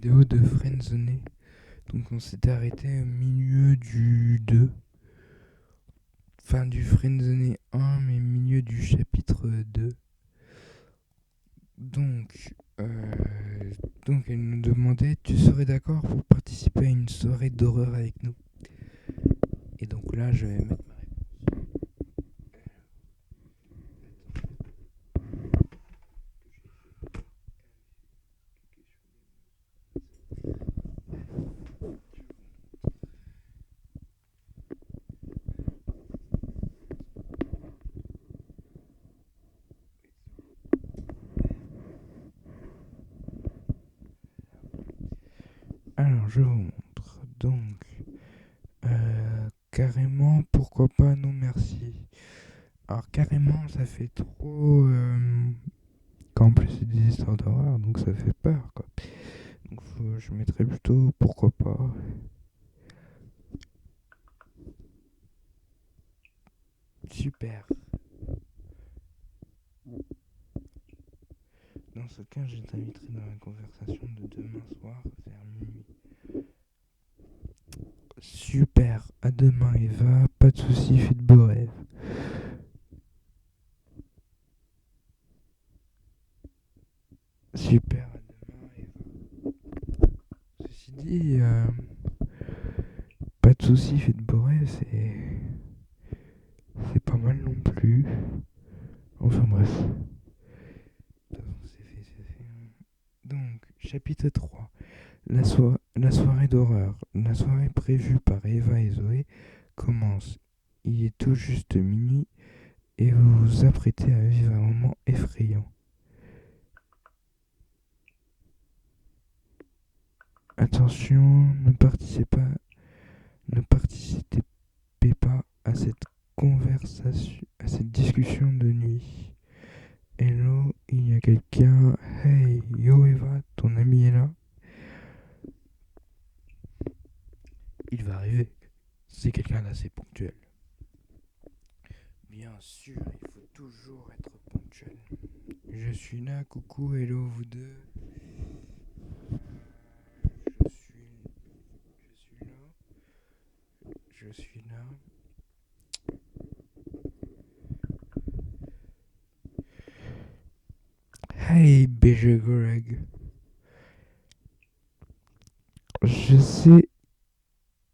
vidéo de Friendzone. Donc on s'était arrêté au milieu du 2. Fin du Friendzone 1, mais milieu du chapitre 2. Donc, euh, donc elle nous demandait, tu serais d'accord pour participer à une soirée d'horreur avec nous? Et donc là, je vais mettre ma réponse. Alors, je vous montre. Donc, carrément, pourquoi pas, non merci. Alors, carrément, ça fait trop. Qu'en plus, c'est des histoires d'horreur, donc ça fait peur, quoi. Donc, je mettrais plutôt pourquoi pas. Super. Dans ce cas, je t'inviterai dans la conversation de demain soir vers minuit. Super. À demain, Eva. Pas de soucis, fais de beaux rêves. Super. À demain, Eva. Ceci dit, pas de soucis, fais de beaux rêves, c'est pas mal non plus. Enfin bref. De toute façon, c'est fait, c'est fait. Donc, chapitre 3. La soirée d'horreur. La soirée prévue par Eva et Zoé commence. Il est tout juste minuit et vous vous apprêtez à vivre un moment effrayant. Attention, ne participez pas à cette conversation, à cette discussion de nuit. Hello, il y a quelqu'un. Hey, yo Eva, ton ami est là? Il va arriver. C'est quelqu'un d'assez ponctuel. Bien sûr, il faut toujours être ponctuel. Je suis là, coucou, hello vous deux. Je suis là, je suis là. Hey BG Greg. Je sais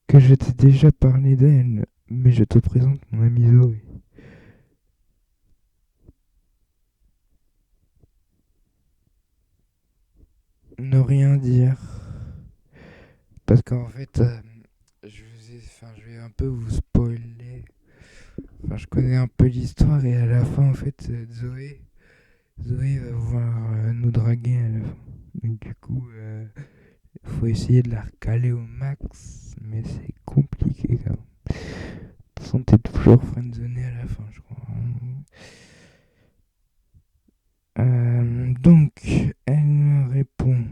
que je t'ai déjà parlé d'elle, mais je te présente mon amie Zoé. Ne rien dire. Parce qu'en fait, je vais un peu vous spoiler. Enfin, je connais un peu l'histoire et à la fin, en fait, Zoé va vouloir nous draguer à la fin. Donc, du coup, faut essayer de la recaler au max, mais c'est compliqué quand même. De toute façon, t'es toujours friendzoné à la fin, je crois. Donc, elle répond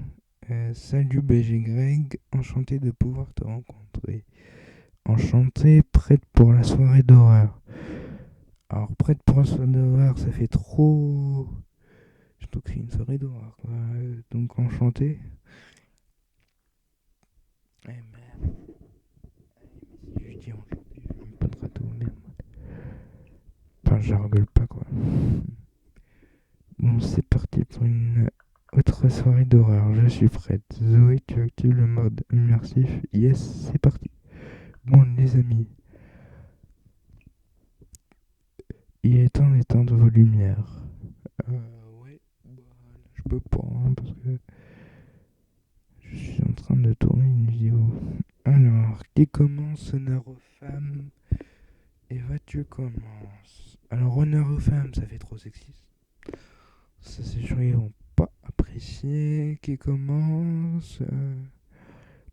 salut BG Greg, enchanté de pouvoir te rencontrer. Enchanté, prête pour la soirée d'horreur. Alors, prête pour la soirée d'horreur, ça fait trop. Surtout que c'est une soirée d'horreur, quoi. Donc, enchanté. Eh merde. Si je dis enchanté, je vais même pas de râteau, merde. Enfin, je rigole pas, quoi. Bon, c'est parti pour une autre soirée d'horreur. Je suis prête. Zoé, tu actives le mode immersif. Yes, c'est parti. Bon, les amis, il est temps d'éteindre vos lumières. Ouais, bah, là, je peux pas, hein, parce que je suis en train de tourner une vidéo. Alors, qui commence, honneur aux femmes? Eva, tu commences. Alors, honneur aux femmes, ça fait trop sexiste. Ça, c'est sûr, ils vont pas apprécier. Qui commence?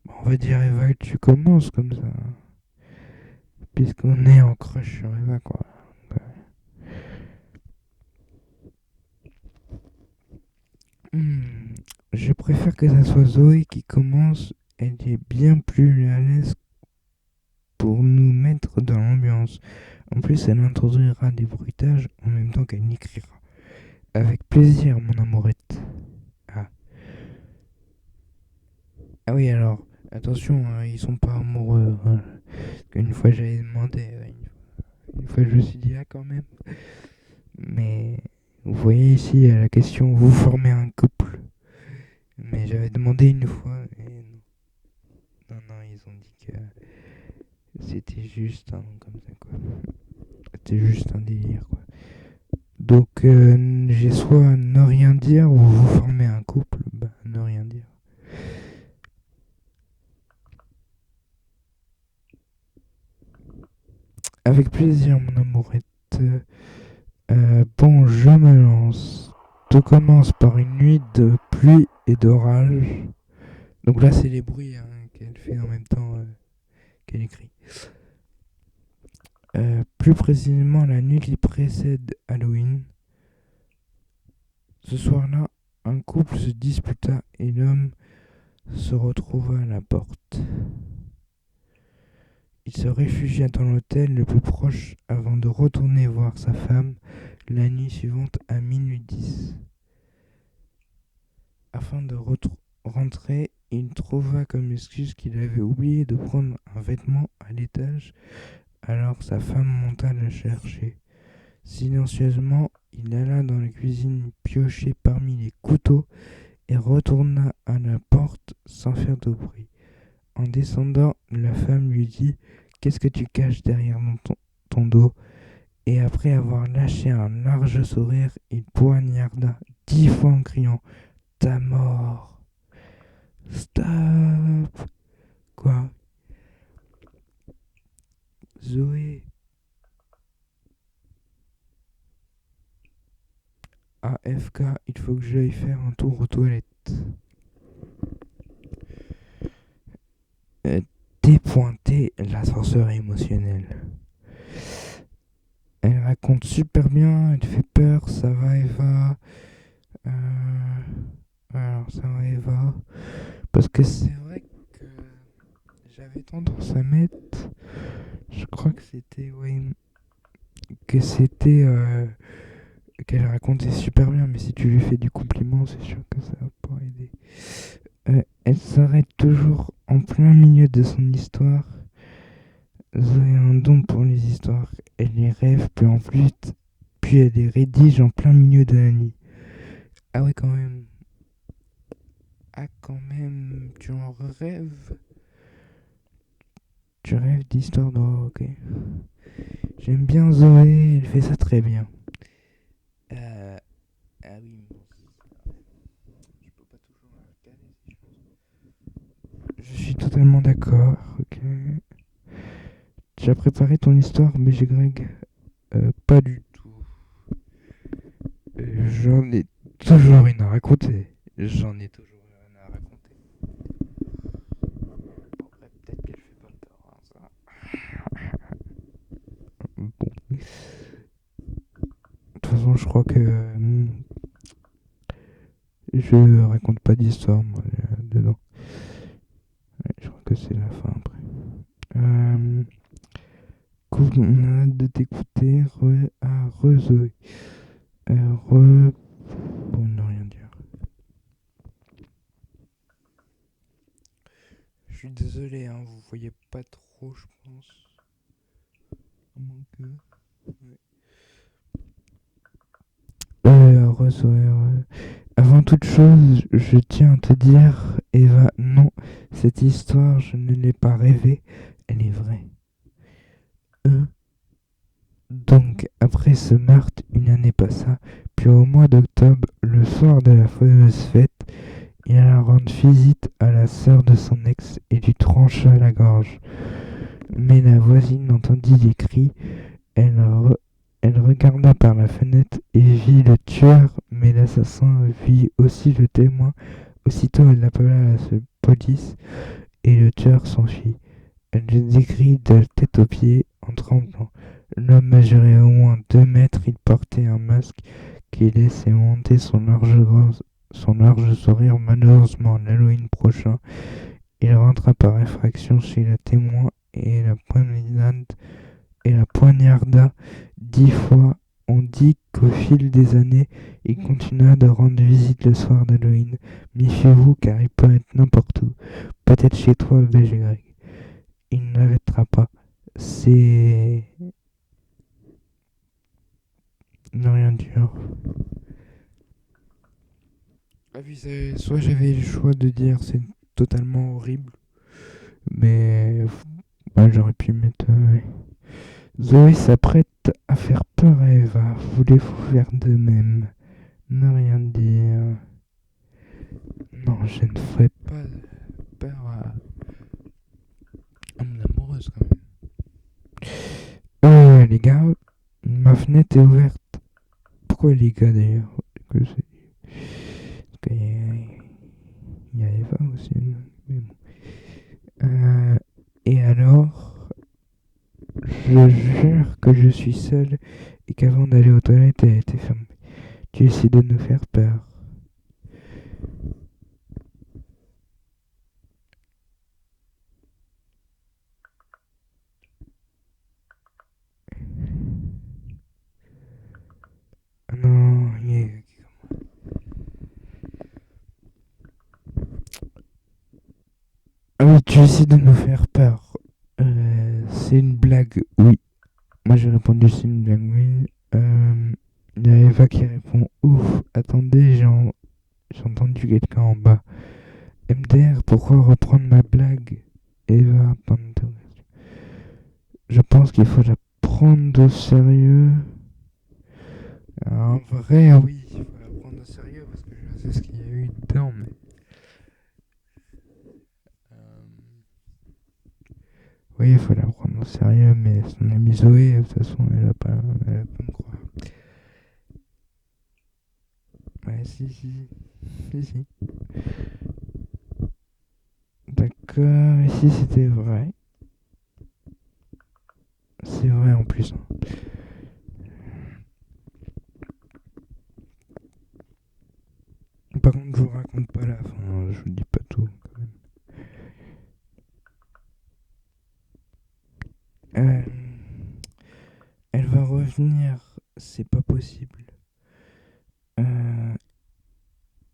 Bon, on va dire Eva, tu commences comme ça. Puisqu'on est en crush sur Eva, quoi. Hmm, Je préfère que ça soit Zoé qui commence. Elle est bien plus à l'aise pour nous mettre dans l'ambiance. En plus, elle introduira des bruitages en même temps qu'elle n'écrira. Avec plaisir, mon amourette. Ah, Ah oui, alors, attention, ils sont pas amoureux. Voilà. Parce qu'une fois j'avais demandé, une fois je me suis dit, ah quand même. Mais vous voyez ici la question, vous formez un couple. Mais j'avais demandé une fois, et non. Non, non, ils ont dit que c'était juste un, comme ça, quoi. C'était juste un délire, quoi. Donc, j'ai soit ne rien dire ou vous formez un couple, bah, ne rien dire. Avec plaisir, mon amourette. Bon, je me lance. Tout commence par une nuit de pluie et d'orage. Donc là, c'est les bruits qu'elle fait en même temps qu'elle écrit. Plus précisément, la nuit qui précède Halloween. Ce soir-là, un couple se disputa et l'homme se retrouva à la porte. Il se réfugia dans l'hôtel le plus proche avant de retourner voir sa femme la nuit suivante à minuit 10. Afin de rentrer, il trouva comme excuse qu'il avait oublié de prendre un vêtement à l'étage, alors sa femme monta le chercher. Silencieusement, il alla dans la cuisine piocher parmi les couteaux et retourna à la porte sans faire de bruit. En descendant, la femme lui dit « Qu'est-ce que tu caches derrière ton dos ?» Et après avoir lâché un large sourire, il poignarda 10 fois en criant « Ta mort !» Stop. Quoi? Zoé. AFK, il faut que j'aille faire un tour aux toilettes. Dépointer l'ascenseur émotionnel. Elle raconte super bien, elle fait peur, ça va Eva. Alors ça va Eva. Parce que c'est vrai que j'avais tendance à mettre. Je crois que c'était. Ouais. Que c'était. Qu'elle racontait super bien, mais si tu lui fais du compliment, c'est sûr que ça va pas aider. Elle s'arrête toujours en plein milieu de son histoire. Zoé a un don pour les histoires. Elle les rêve, puis elle les rédige en plein milieu de la nuit. Ah ouais, quand même. Ah, quand même, tu en rêves. Tu rêves d'histoires d'horreur, ok. J'aime bien Zoé, elle fait ça très bien. Ah oui, je peux pas toujours la regarder si je suis totalement d'accord, ok. Tu as préparé ton histoire, BG Greg? Pas du tout. J'en ai toujours une à raconter. J'en ai toujours une à raconter. Bon, peut-être qu'elle fait pas peur, hein, ça. Bon. De toute façon, je crois que je raconte pas d'histoire, moi, dedans. Ouais, je crois que c'est la fin après. Cool, on a hâte de t'écouter. Zoé. Pour ne rien dire. Je suis désolé, hein, vous voyez pas trop, je pense. À moins que. Ouais. Zoé. Avant toute chose, je tiens à te dire, Eva, non, cette histoire, je ne l'ai pas rêvée, elle est vraie. Donc, après ce meurtre, une année passa, puis au mois d'octobre, le soir de la fameuse fête, il alla rendre visite à la sœur de son ex et lui trancha la gorge. Mais la voisine entendit des cris, elle regarda par la fenêtre et vit le tueur, mais l'assassin vit aussi le témoin. Aussitôt, elle appela la police et le tueur s'enfuit. Elle le décrit de la tête aux pieds en tremblant. L'homme mesurait au moins 2 mètres, il portait un masque qui laissait monter son large sourire. Malheureusement, l'Halloween prochain, il rentra par effraction chez le témoin et la poignarda 10 fois. On dit qu'au fil des années, il continua de rendre visite le soir d'Halloween. Méfiez-vous car il peut être n'importe où. peut-être chez toi, BG. Il n'arrêtera pas. C'est... Ne rien dire. Ah oui, soit j'avais le choix de dire c'est totalement horrible, mais ouais, j'aurais pu mettre... ouais. Zoé s'apprête à faire peur à Eva. Voulez-vous faire de même? Ne rien dire. Non, je ne ferai pas peur à mon amoureuse quand même. Les gars, ma fenêtre est ouverte. Pourquoi les gars d'ailleurs? Parce qu'il y a Eva aussi. Mais bon. Et alors, je jure que je suis seul et qu'avant d'aller aux toilettes, elle était fermée. Tu essaies de nous faire peur. Ah non, ah oui, tu essaies de nous faire peur. C'est une blague, oui. Moi j'ai répondu c'est une blague, oui. Il y a Eva qui répond ouf, attendez, j'ai entendu quelqu'un en bas. MDR, pourquoi reprendre ma blague? Eva, point d'interrogation. Je pense qu'il faut la prendre au sérieux. En vrai, oui, il faut la prendre au sérieux parce que je sais ce qu'il y a eu dedans, mais. euh, Oui, il faut la prendre au sérieux, mais son amie Zoé, de toute façon, elle va pas me croire. Ouais, si. D'accord, et si c'était vrai? C'est vrai en plus, hein. Par contre, je vous raconte pas la fin, hein, je vous dis pas tout quand même. Euh, Elle va revenir, c'est pas possible. Euh,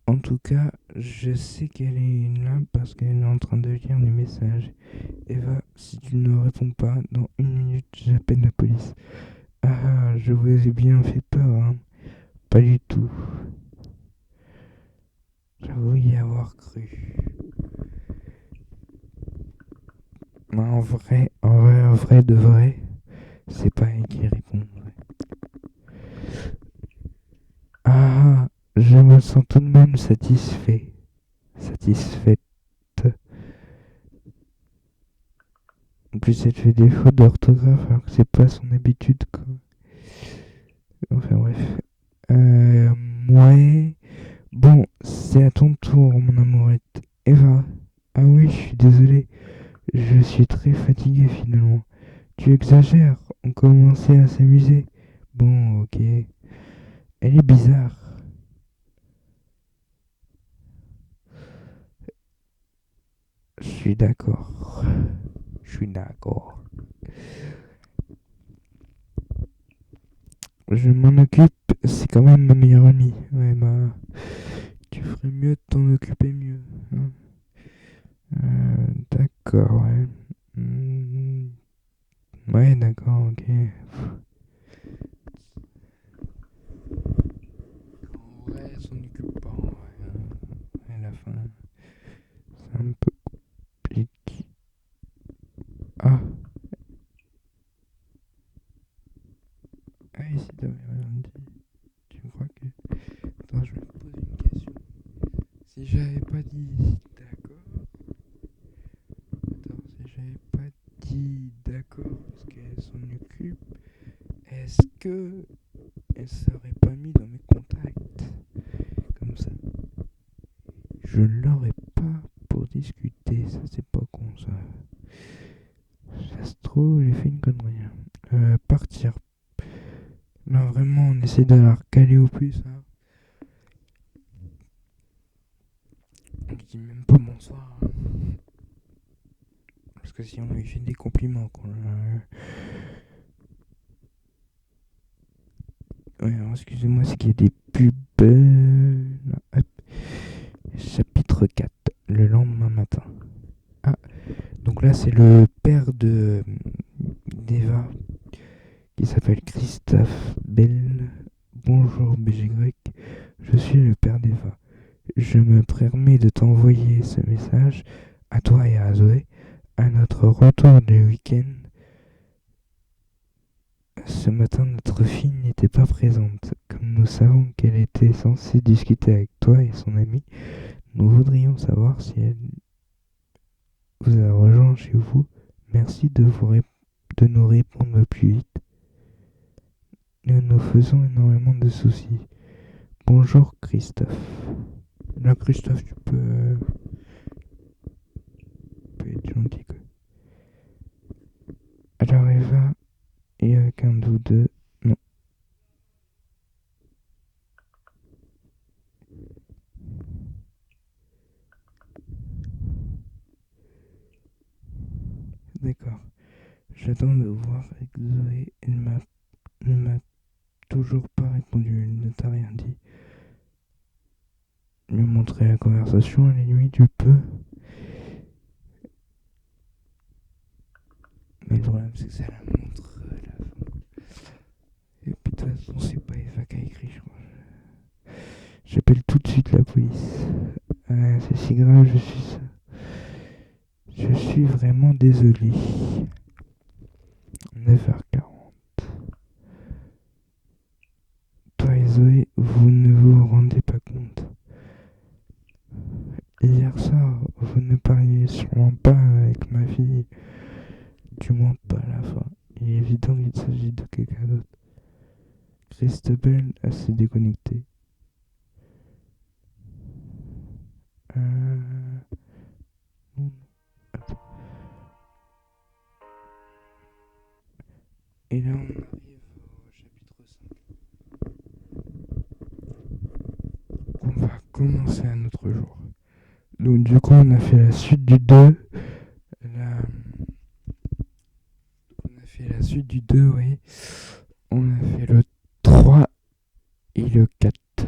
En tout cas, je sais qu'elle est là parce qu'elle est en train de lire les messages. Eva, si tu ne réponds pas, dans 1 minute, j'appelle la police. Ah, je vous ai bien fait peur, hein. Pas du tout. J'avoue y avoir cru. Mais en vrai de vrai, c'est pas elle qui répond. Ah, je me sens tout de même satisfait. Satisfaite. En plus, elle fait des fautes d'orthographe alors que c'est pas son habitude, quoi. Enfin bref. Ouais. Bon, c'est à ton tour, mon amourette. Eva. Ah oui, je suis désolé. Je suis très fatigué finalement. Tu exagères. On commençait à s'amuser. Bon, ok. Elle est bizarre. Je suis d'accord. Je suis d'accord. Je m'en occupe. C'est quand même ma meilleure amie. Ouais, bah. Tu ferais mieux de t'en occuper mieux, hein. D'accord, ouais. Hmm, ouais, d'accord, ok. En vrai, elle s'en occupe pas, en vrai, hein. À la fin, c'est un peu compliqué. Ah, ah, ici, t'avais rien dit. Tu crois que... Attends, je vais te poser une question. Si j'avais pas dit d'accord... Attends, si j'avais pas dit d'accord parce qu'elle s'en occupe, est-ce que elle serait pas mis dans mes contacts comme ça? Je l'aurais pas pour discuter, ça c'est pas con ça. Ça se trouve, j'ai fait une connerie, hein. Partir. Là vraiment, on essaie de la recaler au plus, hein. On lui dit même pas bonsoir, hein. Parce que si on lui fait des compliments, quoi. Ouais, alors excusez-moi, c'est qu'il y a des pubs. Là, hop. Chapitre 4, le lendemain matin. c'est le père de d'Eva qui s'appelle Christophe Bell. Bonjour BGY, je suis le père d'Eva. Je me permets de t'envoyer ce message à toi et à Zoé à notre retour du week-end. Ce matin, notre fille n'était pas présente. Comme nous savons qu'elle était censée discuter avec toi et son ami, nous voudrions savoir si elle vous a rejoint chez vous. Merci de nous répondre au plus vite. Nous nous faisons énormément de soucis. Bonjour Christophe. Là Christophe, tu peux être gentil quoi. Alors Eva, et avec un de vous deux, non. D'accord. J'attends de voir avec Zoé. Ne m'a toujours pas répondu. Elle ne t'a rien dit. Lui montrer la conversation à la limite tu peux. Mais le problème c'est que ça la montre à la fin. Et puis de toute façon c'est pas Eva qui a écrit je crois. J'appelle tout de suite la police. C'est si grave, je suis vraiment désolé. 9h40. Toi et Zoé, vous ne vous rendez pas compte. Hier soir, vous ne parliez sûrement pas avec ma fille. Du moins pas à la fin. Il est évident qu'il s'agit de quelqu'un d'autre. Christobel s'est déconnecté. Et là, on arrive au chapitre 5. On va commencer un autre jour. Donc, du coup, on a fait la suite du 2. On a fait la suite du 2, oui. On a fait le 3 et le 4.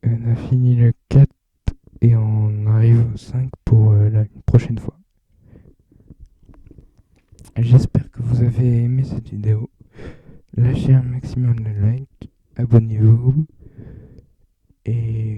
On a fini le 4 et on arrive au 5 pour la prochaine fois. J'espère que vous avez aimé cette vidéo. Lâchez un maximum de likes, abonnez-vous et